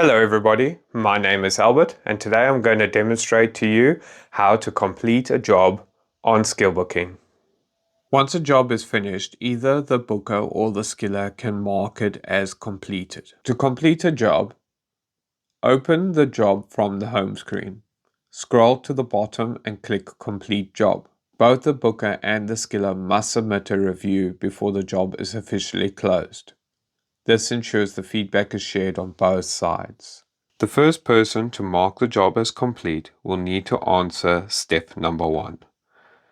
Hello everybody, my name is Albert and today I'm going to demonstrate to you how to complete a job on SkillBooking. Once a job is finished, either the booker or the skiller can mark it as completed. To complete a job, open the job from the home screen. Scroll to the bottom and click Complete Job. Both the booker and the skiller must submit a review before the job is officially closed. This ensures the feedback is shared on both sides. The first person to mark the job as complete will need to answer step number 1.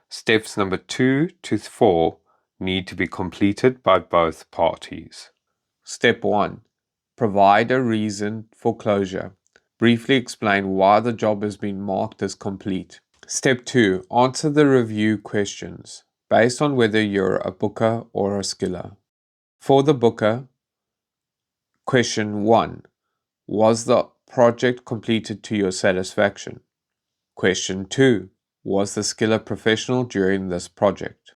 Steps number 2 to 4 need to be completed by both parties. Step 1. Provide a reason for closure. Briefly explain why the job has been marked as complete. Step 2. Answer the review questions based on whether you're a booker or a skiller. For the booker, question 1. Was the project completed to your satisfaction? Question 2. Was the skiller professional during this project?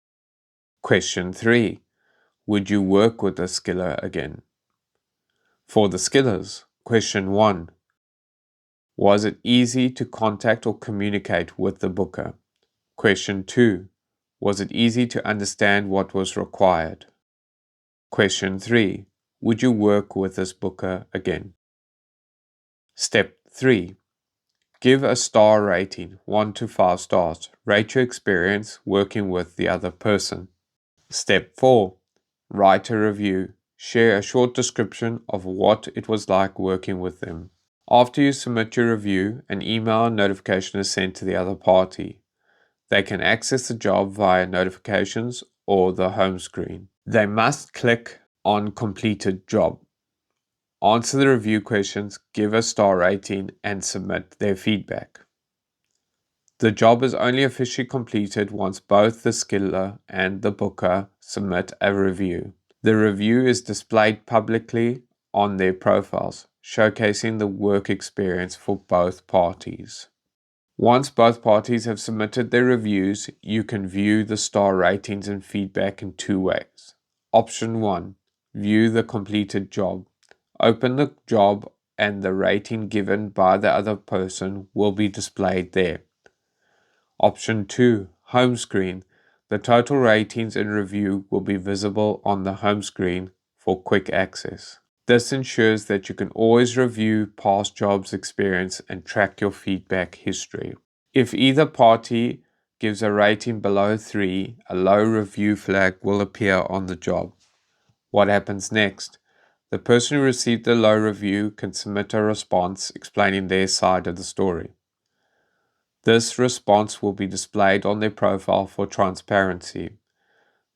Question 3. Would you work with the skiller again? For the skillers, question 1. Was it easy to contact or communicate with the booker? Question 2. Was it easy to understand what was required? Question 3. Would you work with this booker again? Step 3. Give a star rating, 1 to 5 stars. Rate your experience working with the other person. Step 4. Write a review. Share a short description of what it was like working with them. After you submit your review, an email notification is sent to the other party. They can access the job via notifications or the home screen. They must click on Completed Job. Answer the review questions, give a star rating, and submit their feedback. The job is only officially completed once both the skiller and the booker submit a review. The review is displayed publicly on their profiles, showcasing the work experience for both parties. Once both parties have submitted their reviews, you can view the star ratings and feedback in 2 ways. Option 1. View the completed job. Open the job and the rating given by the other person will be displayed there. Option 2. Home screen. The total ratings and review will be visible on the home screen for quick access. This ensures that you can always review past jobs experience and track your feedback history. If either party gives a rating below 3, a low review flag will appear on the job. What happens next? The person who received the low review can submit a response explaining their side of the story. This response will be displayed on their profile for transparency.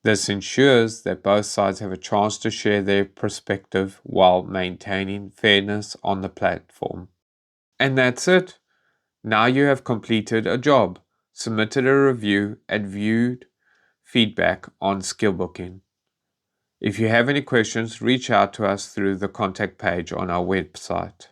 This ensures that both sides have a chance to share their perspective while maintaining fairness on the platform. And that's it. Now you have completed a job, submitted a review, and viewed feedback on SkillBooking. If you have any questions, reach out to us through the contact page on our website.